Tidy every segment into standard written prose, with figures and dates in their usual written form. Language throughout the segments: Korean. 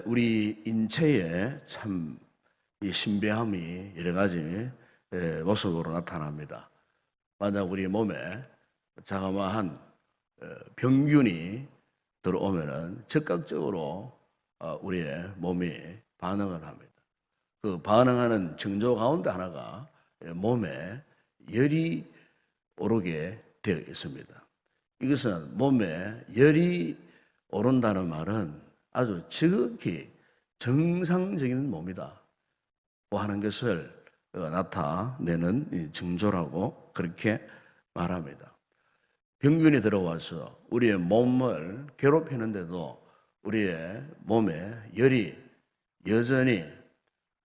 우리 인체에 참 이 신비함이 여러 가지 모습으로 나타납니다. 만약 우리 몸에 자그마한 병균이 들어오면은 즉각적으로 우리의 몸이 반응을 합니다. 그 반응하는 징조 가운데 하나가 몸에 열이 오르게 되어 있습니다. 이것은 몸에 열이 오른다는 말은 아주 지극히 정상적인 몸이다 하는 것을 나타내는 징조라고 그렇게 말합니다. 병균이 들어와서 우리의 몸을 괴롭히는데도 우리의 몸에 열이 여전히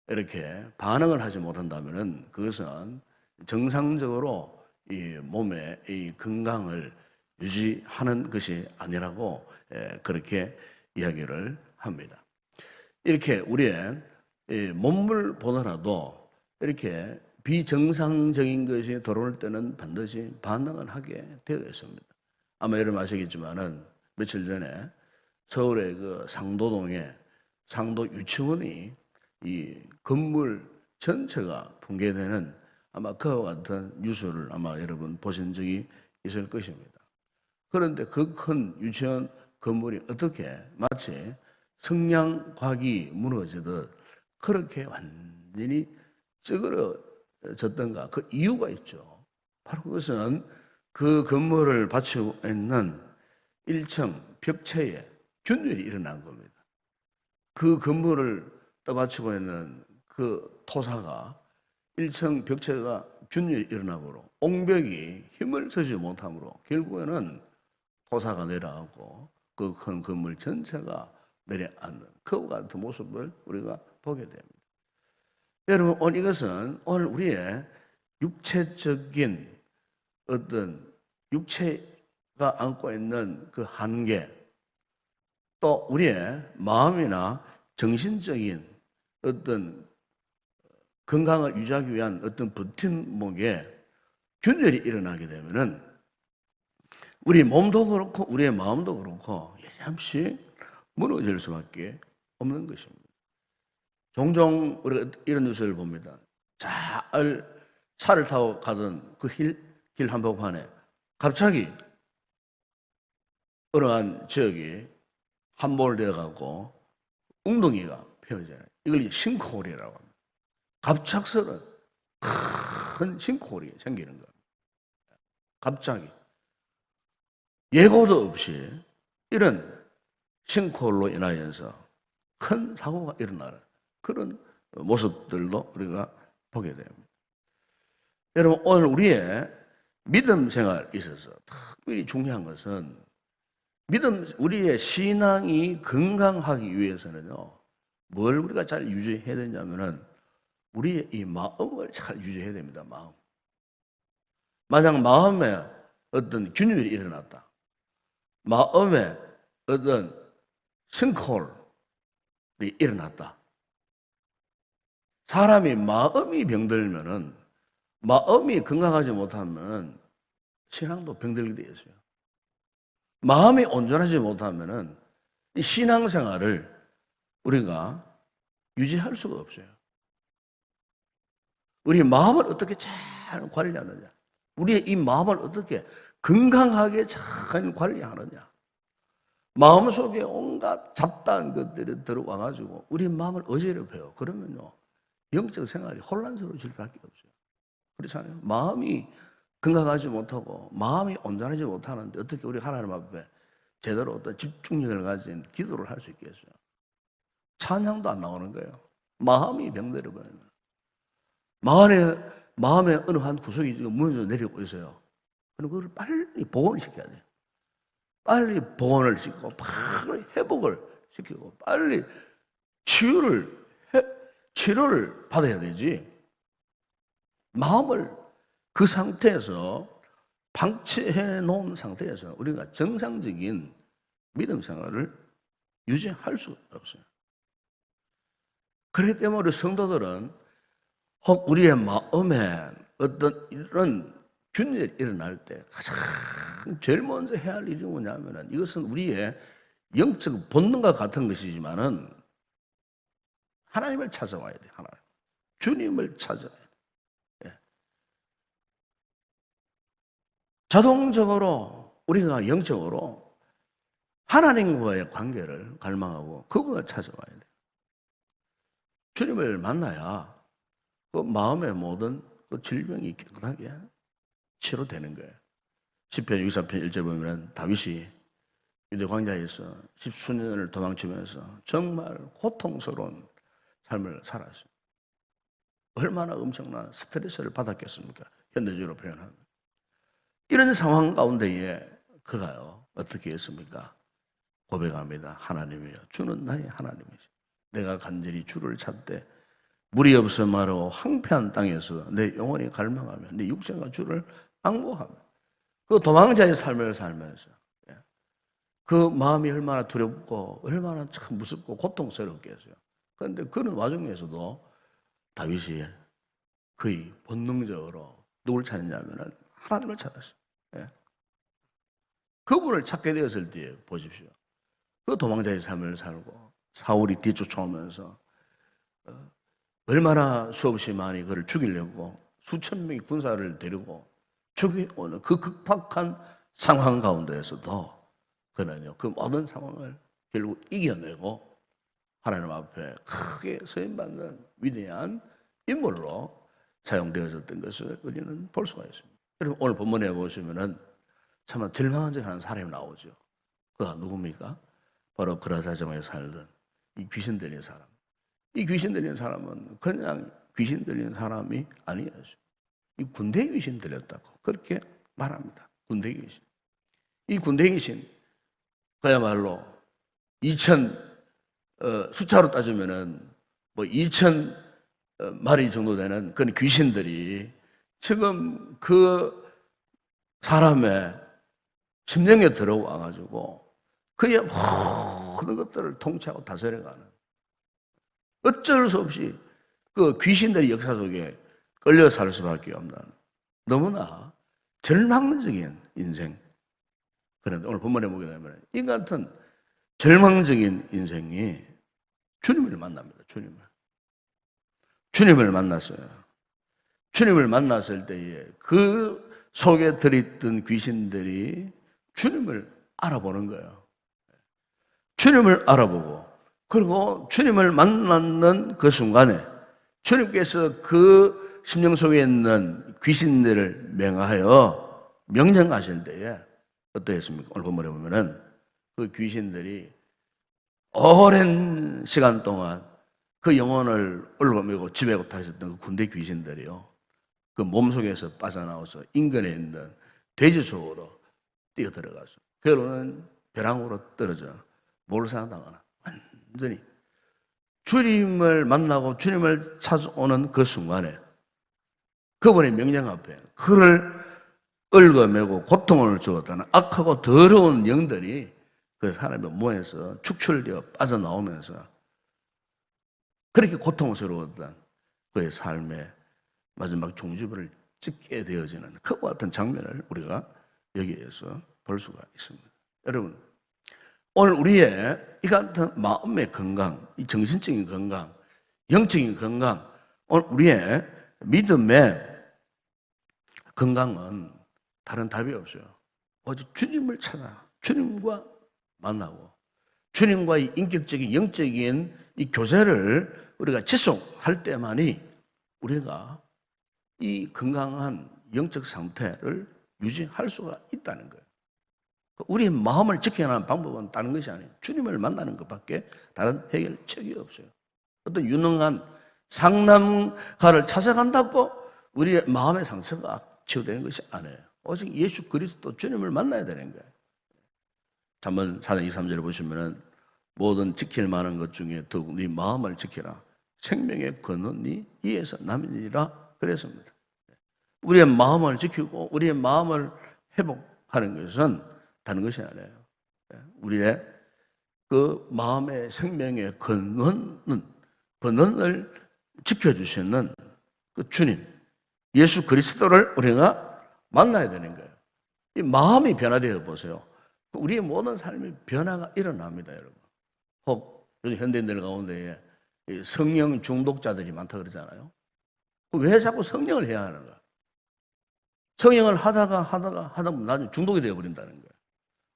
이렇게 반응을 하지 못한다면 그것은 정상적으로 이 몸의 이 건강을 유지하는 것이 아니라고 그렇게 이야기를 합니다. 이렇게 우리의 몸을 보더라도 이렇게 비정상적인 것이 들어올 때는 반드시 반응을 하게 되어 있습니다. 아마 여러분 아시겠지만은 며칠 전에 서울의 그 상도동에 상도 유치원이 이 건물 전체가 붕괴되는 아마 그와 같은 뉴스를 아마 여러분 보신 적이 있을 것입니다. 그런데 그 큰 유치원 건물이 어떻게 마치 성냥곽이 무너지듯 그렇게 완전히 찌그러졌던가 그 이유가 있죠. 바로 그것은 그 건물을 받치고 있는 1층 벽체에 균열이 일어난 겁니다. 그 건물을 떠받치고 있는 그 토사가 1층 벽체가 균열이 일어나므로 옹벽이 힘을 쓰지 못하므로 결국에는 토사가 내려가고 그 큰 건물 전체가 내려앉는 그와 같은 모습을 우리가 보게 됩니다. 여러분, 오늘 이것은 오늘 우리의 육체적인 어떤 육체가 안고 있는 그 한계, 또 우리의 마음이나 정신적인 어떤 건강을 유지하기 위한 어떤 버팀목에 균열이 일어나게 되면은 우리 몸도 그렇고 우리의 마음도 그렇고 잠시 무너질 수밖에 없는 것입니다. 종종 우리가 이런 뉴스를 봅니다. 차를 타고 가던 그 길 한복판에 갑자기 어떠한 지역이 함몰되어 갖고 웅덩이가 펴져요. 이걸 싱크홀이라고 합니다. 갑작스런 큰 싱크홀이 생기는 겁니다. 갑자기 예고도 없이 이런 싱크홀로 인하여서 큰 사고가 일어나는 그런 모습들도 우리가 보게 됩니다. 여러분, 오늘 우리의 믿음 생활에 있어서 특별히 중요한 것은 우리의 신앙이 건강하기 위해서는요, 뭘 우리가 잘 유지해야 되냐면은 우리의 이 마음을 잘 유지해야 됩니다. 만약 마음에 어떤 균열이 일어났다, 마음에 어떤 싱크홀이 일어났다. 사람이 마음이 병들면은, 마음이 건강하지 못하면 신앙도 병들게 되어 있어요. 마음이 온전하지 못하면은 이 신앙생활을 우리가 유지할 수가 없어요. 우리 마음을 어떻게 잘 관리하느냐, 우리의 이 마음을 어떻게 건강하게 잘 관리하느냐, 마음속에 온갖 잡다한 것들이 들어와가지고 우리 마음을 어지럽혀요. 그러면요, 영적 생활이 혼란스러워질 수밖에 없어요. 그렇잖아요. 마음이 건강하지 못하고 마음이 온전하지 못하는데 어떻게 우리 하나님 앞에 제대로 어떤 집중력을 가진 기도를 할 수 있겠어요? 찬양도 안 나오는 거예요. 마음이 병들어버리면. 마음의 어느 한 구석이 지금 무너져 내리고 있어요. 그럼 그걸 빨리 복원을 시켜야 돼요. 빨리 복원을 시키고, 빨리 회복을 시키고, 빨리 치료를 받아야 되지. 마음을 그 상태에서 방치해 놓은 상태에서 우리가 정상적인 믿음 생활을 유지할 수가 없어요. 그렇기 때문에 우리 성도들은 혹 우리의 마음에 어떤 이런 균열이 일어날 때 가장 제일 먼저 해야 할 일이 뭐냐면은 이것은 우리의 영적 본능과 같은 것이지만은 하나님을 찾아와야 돼. 하나님. 주님을 찾아야 돼. 예. 자동적으로 우리가 영적으로 하나님과의 관계를 갈망하고 그분을 찾아와야 돼. 주님을 만나야 그 마음의 모든 그 질병이 깨끗하게 치료되는 거예요. 시편 63편 1절 보면 다윗이 유대 광야에서 10수년을 도망치면서 정말 고통스러운 삶을 살았어요. 얼마나 엄청난 스트레스를 받았겠습니까? 현대적으로 표현하면. 이런 상황 가운데에 그가요 어떻게 했습니까? 고백합니다. 하나님이여, 주는 나의 하나님이시. 내가 간절히 주를 찾되 물이 없어 마르고 황폐한 땅에서 내 영혼이 갈망하며 내 육체가 주를 앙고하며. 그 도망자의 삶을 살면서 그 마음이 얼마나 두렵고 얼마나 참 무섭고 고통스럽겠어요. 그런데 그런 와중에서도 다윗이 거의 본능적으로 누굴 찾느냐면 하나님을 찾았어요. 그분을 찾게 되었을 때 보십시오. 그 도망자의 삶을 살고 사울이 뒤쫓아오면서 얼마나 수없이 많이 그를 죽이려고 수천 명의 군사를 데리고 죽이오는 그 극박한 상황 가운데에서도 그는요 그 모든 상황을 결국 이겨내고 하나님 앞에 크게 쓰임받는 위대한 인물로 사용되어졌던 것을 우리는 볼 수가 있습니다. 여러분 오늘 본문에 보시면은 참 절망한 척 하는 사람이 나오죠. 그가 누굽니까? 바로 그라사정에 살던 이 귀신 들린 사람. 이 귀신 들린 사람은 그냥 귀신 들린 사람이 아니었어요. 이 군대 귀신 들렸다고 그렇게 말합니다. 군대 귀신. 이 군대 귀신 그야말로 2,000 숫자로 따지면은 뭐 2,000 마리 정도 되는 그런 귀신들이 지금 그 사람의 심령에 들어와 가지고 그의 모든 것들을 통치하고 다스려가는 어쩔 수 없이 그 귀신들의 역사 속에 끌려 살 수밖에 없는 너무나 절망적인 인생. 그런데 오늘 본문에 보게 되면 이 같은 절망적인 인생이 주님을 만납니다. 주님을 만났어요. 주님을 만났을 때에 그 속에 들어있던 귀신들이 주님을 알아보는 거예요. 주님을 알아보고 그리고 주님을 만나는 그 순간에 주님께서 그 심령 속에 있는 귀신들을 맹하여 명령하실 때에 어떠했습니까? 오늘 본문에 보면은 그 귀신들이 오랜 시간 동안 그 영혼을 올고매고 지배고 타셨던 그 군대 귀신들이요. 그 몸속에서 빠져나와서 인근에 있는 돼지 속으로 뛰어들어가서 결론은 벼랑으로 떨어져 몰살당하나. 완전히 주님을 만나고 주님을 찾아오는 그 순간에 그분의 명령 앞에 그를 얽어매고 고통을 주었다는 악하고 더러운 영들이 그 사람의 몸에서 축출되어 빠져나오면서 그렇게 고통스러웠던 그의 삶의 마지막 종지부를 찍게 되어지는 그와 같은 장면을 우리가 여기에서 볼 수가 있습니다. 여러분, 오늘 우리의 이 같은 마음의 건강, 이 정신적인 건강, 영적인 건강, 오늘 우리의 믿음의 건강은 다른 답이 없어요. 오직 주님을 찾아 주님과 만나고 주님과의 인격적인 영적인 이 교제를 우리가 지속할 때만이 우리가 이 건강한 영적 상태를 유지할 수가 있다는 거예요. 우리의 마음을 지켜내는 방법은 다른 것이 아니에요. 주님을 만나는 것밖에 다른 해결책이 없어요. 어떤 유능한 상담가를 찾아간다고 우리의 마음의 상처가 치유되는 것이 아니에요. 오직 예수 그리스도 주님을 만나야 되는 거예요. 잠언 4장 23절을 보시면은 모든 지킬 만한 것 중에 더욱 네 마음을 지키라. 생명의 근원이 이에서 남이니라 그랬습니다. 우리의 마음을 지키고 우리의 마음을 회복하는 것은 다른 것이 아니에요. 우리의 그 마음의 생명의 근원을 지켜주시는 그 주님, 예수 그리스도를 우리가 만나야 되는 거예요. 이 마음이 변화되어 보세요. 우리의 모든 삶의 변화가 일어납니다, 여러분. 혹 요즘 현대인들 가운데 성령 중독자들이 많다 그러잖아요. 왜 자꾸 성령을 해야 하는 거야? 성령을 하다 보면 나중에 중독이 되어버린다는 거예요.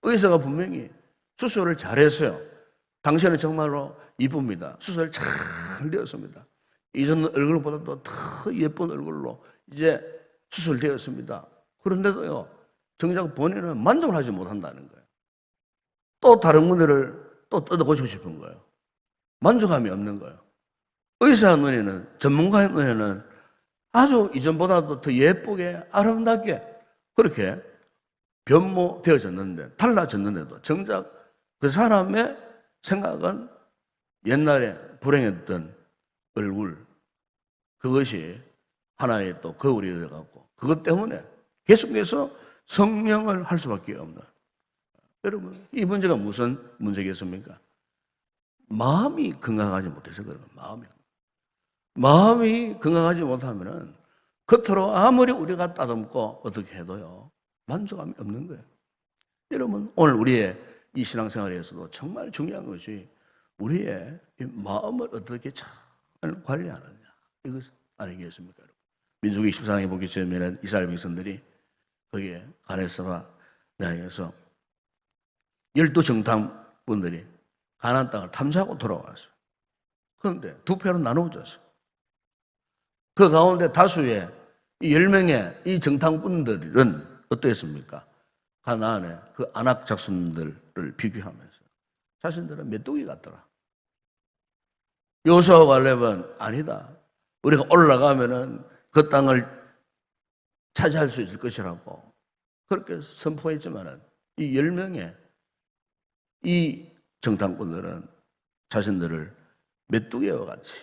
의사가 분명히 수술을 잘했어요. 당신은 정말로 이쁩니다. 수술 잘 되었습니다. 이전 얼굴보다도 더 예쁜 얼굴로 이제 수술되었습니다. 그런데도요, 정작 본인은 만족을 하지 못한다는 거예요. 또 다른 문제를 또 뜯어고치고 싶은 거예요. 만족감이 없는 거예요. 의사 눈에는, 전문가의 눈에는 아주 이전보다도 더 예쁘게 아름답게 그렇게 변모되어졌는데, 달라졌는데도 정작 그 사람의 생각은 옛날에 불행했던 얼굴, 그것이 하나의 또 거울이 되어갖고 그것 때문에 계속해서 성령을 할 수밖에 없는. 여러분, 이 문제가 무슨 문제겠습니까? 마음이 건강하지 못해서 그런 거예요. 마음이 건강하지 못하면은 겉으로 아무리 우리가 따듬고 어떻게 해도요, 만족감이 없는 거예요. 여러분, 오늘 우리의 이 신앙생활에서도 정말 중요한 것이 우리의 마음을 어떻게 잘 관리하느냐, 이것 아니겠습니까? 민수기 14장에 보게 되면 이스라엘 백성들이 거기에 가네스와 나에게서 12정탐꾼들이 가나안 땅을 탐사하고 돌아왔어요. 그런데 두 표로 나누어졌어요. 그 가운데 다수의 이 10명의 이 정탐꾼들은 어떠했습니까? 가나안의 그 아낙 작순들을 비교하면서 자신들은 메뚜기 같더라. 여호수아와 갈렙은 아니다. 우리가 올라가면은 그 땅을 차지할 수 있을 것이라고 그렇게 선포했지만은 이 10명의 이 정탐꾼들은 자신들을 메뚜기와 같이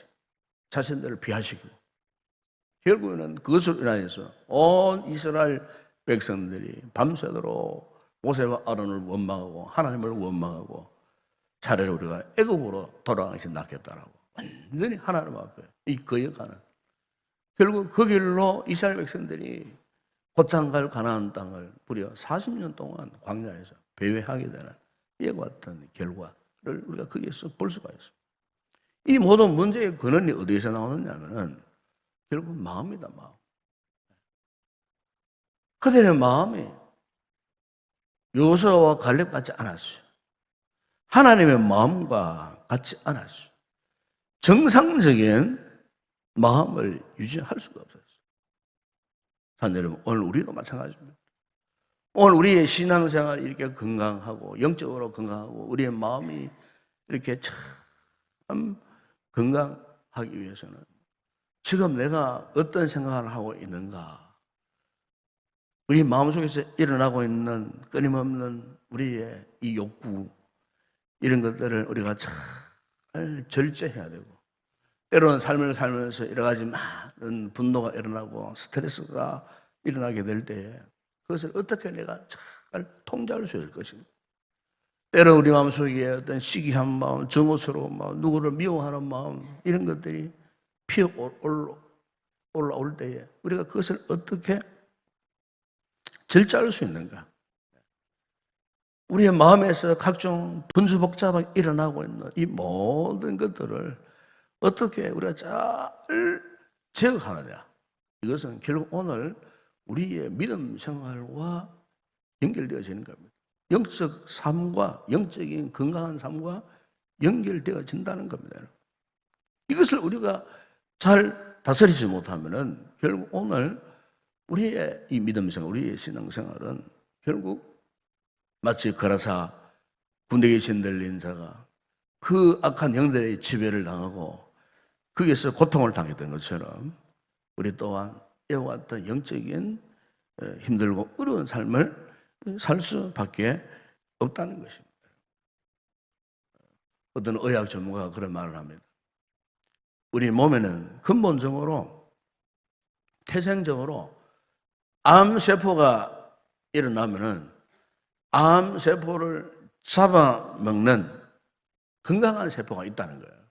자신들을 비하시고 결국에는 그것으로 인하여서 온 이스라엘 백성들이 밤새도록 모세와 아론을 원망하고 하나님을 원망하고 차라리 우리가 애굽으로 돌아가는 것이 낫겠다라고 완전히 하나님 앞에 이 거역하는, 결국 그 길로 이스라엘 백성들이 곧장 갈 가나안 땅을 무려 40년 동안 광야에서 배회하게 되는 이와 같은 결과를 우리가 거기에서 볼 수가 있습니다. 이 모든 문제의 근원이 어디에서 나오느냐면은 결국 마음이다, 마음. 그들의 마음이 여호수아와 갈렙 같지 않았어요. 하나님의 마음과 같지 않았어요. 정상적인 마음을 유지할 수가 없었어요. 산 여러분, 오늘 우리도 마찬가지입니다. 오늘 우리의 신앙생활이 이렇게 건강하고 영적으로 건강하고 우리의 마음이 이렇게 참 건강하기 위해서는 지금 내가 어떤 생각을 하고 있는가, 우리 마음속에서 일어나고 있는 끊임없는 우리의 이 욕구, 이런 것들을 우리가 잘 절제해야 되고, 때로는 삶을 살면서 여러 가지 많은 분노가 일어나고 스트레스가 일어나게 될 때에 그것을 어떻게 내가 잘 통제할 수 있을 것인가. 때로는 우리 마음속에 어떤 시기한 마음, 정오스러운 마음, 누구를 미워하는 마음, 이런 것들이 피어 올라올 때에 우리가 그것을 어떻게 절제할 수 있는가. 우리의 마음에서 각종 분수복잡하게 일어나고 있는 이 모든 것들을 어떻게 우리가 잘 제어하느냐. 이것은 결국 오늘 우리의 믿음 생활과 연결되어지는 겁니다. 영적 삶과 영적인 건강한 삶과 연결되어진다는 겁니다. 이것을 우리가 잘 다스리지 못하면은 결국 오늘 우리의 이 믿음 생활, 우리의 신앙 생활은 결국 마치 거라사 군대에 신들린 자가 그 악한 영들의 지배를 당하고 거기에서 고통을 당했던 것처럼 우리 또한 이와 같은 영적인 힘들고 어려운 삶을 살 수밖에 없다는 것입니다. 어떤 의학 전문가가 그런 말을 합니다. 우리 몸에는 근본적으로 태생적으로 암세포가 일어나면은 암세포를 잡아먹는 건강한 세포가 있다는 거예요.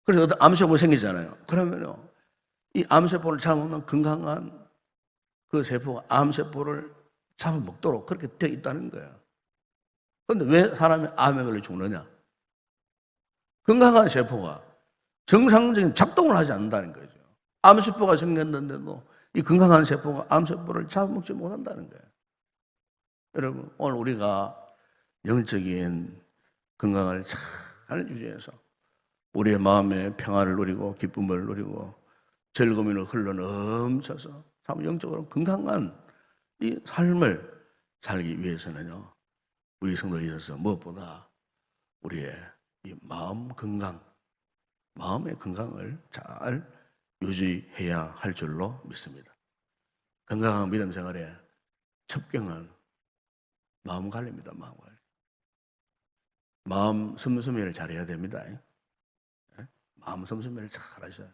그래서 어떤 암세포가 생기잖아요. 그러면요, 이 암세포를 잡아먹는 건강한 그 세포가 암세포를 잡아먹도록 그렇게 되어 있다는 거야. 그런데 왜 사람이 암에 걸려 죽느냐? 건강한 세포가 정상적인 작동을 하지 않는다는 거죠. 암세포가 생겼는데도 이 건강한 세포가 암세포를 잡아먹지 못한다는 거예요. 여러분, 오늘 우리가 영적인 건강을 잘 유지해서 우리의 마음의 평안을 누리고 기쁨을 누리고 즐거움이 흘러넘쳐서 참 영적으로 건강한 이 삶을 살기 위해서는요, 우리 성도들이 있어서 무엇보다 우리의 이 마음 건강, 마음의 건강을 잘 유지해야 할 줄로 믿습니다. 건강한 믿음 생활에 첩경한 마음 관리입니다. 마음 관리. 마음 섭섭이를 잘해야 됩니다. 마음 섭섭이를 잘 하셔야.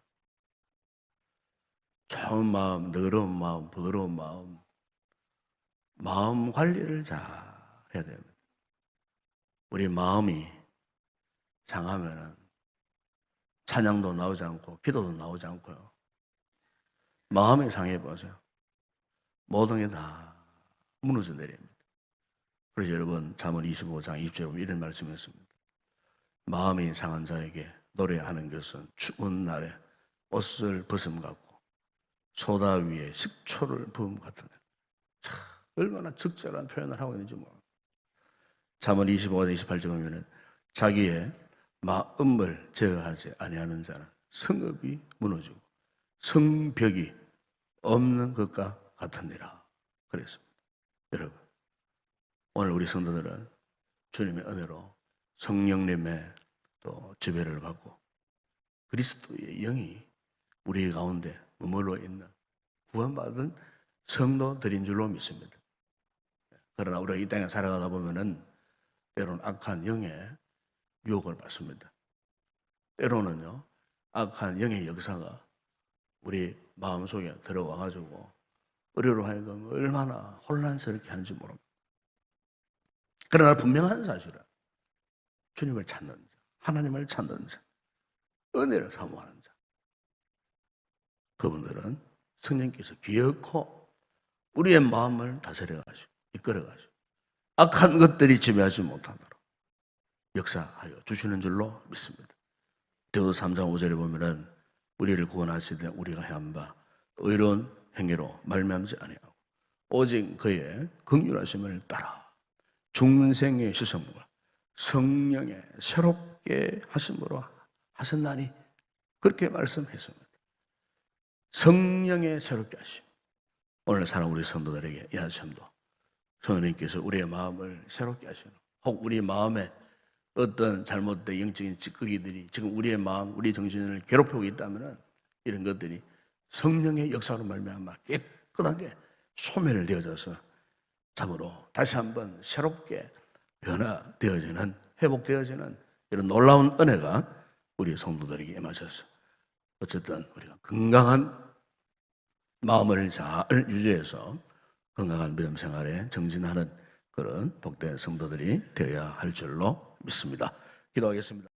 좋은 마음, 너그러운 마음, 부드러운 마음, 마음 관리를 잘 해야 됩니다. 우리 마음이 상하면은 찬양도 나오지 않고 기도도 나오지 않고요. 마음이 상해 보세요. 모든 게 다 무너져 내립니다. 그래서 여러분 잠언 25장 20절에 보면 이런 말씀이 있습니다. 마음이 상한 자에게 노래하는 것은 추운 날에 옷을 벗음 같고 소다 위에 식초를 부음 같은 참 얼마나 적절한 표현을 하고 있는지 모릅니다. 잠언 25장 28절에 보면 자기의 마음을 제어하지 아니하는 자는 성읍이 무너지고 성벽이 없는 것과 같으니라 그랬습니다. 여러분, 오늘 우리 성도들은 주님의 은혜로 성령님의 또 지배를 받고 그리스도의 영이 우리 가운데 머물러 있는 구원받은 성도들인 줄로 믿습니다. 그러나 우리가 이 땅에 살아가다 보면은 때로는 악한 영의 유혹을 받습니다. 때로는요, 악한 영의 역사가 우리 마음속에 들어와가지고 우리로 하여금 얼마나 혼란스럽게 하는지 모릅니다. 그러나 분명한 사실은 주님을 찾는 자, 하나님을 찾는 자, 은혜를 사모하는 자, 그분들은 성령께서 기어코 우리의 마음을 다스려가시고 이끌어가시고 악한 것들이 지배하지 못하도록 역사하여 주시는 줄로 믿습니다. 디모데 3장 5절에 보면은 우리를 구원하시되 우리가 행한 바 의로운 행위로 말미암지 아니하고 오직 그의 긍휼하심을 따라 중생의 시선과 성령의 새롭게 하심으로 하셨나니 그렇게 말씀했습니다. 성령의 새롭게 하심. 오늘 사는 우리 성도들에게 이 하심도 성령님께서 우리의 마음을 새롭게 하시는, 혹 우리 마음에 어떤 잘못된 영적인 찌꺼기들이 지금 우리의 마음, 우리 정신을 괴롭히고 있다면 이런 것들이 성령의 역사로 말미암아 깨끗하게 소멸을 되어져서 참으로 다시 한번 새롭게 변화되어지는, 회복되어지는 이런 놀라운 은혜가 우리 성도들에게 임하셔서 어쨌든 우리가 건강한 마음을 잘 유지해서 건강한 믿음 생활에 정진하는 그런 복된 성도들이 되어야 할 줄로 믿습니다. 기도하겠습니다.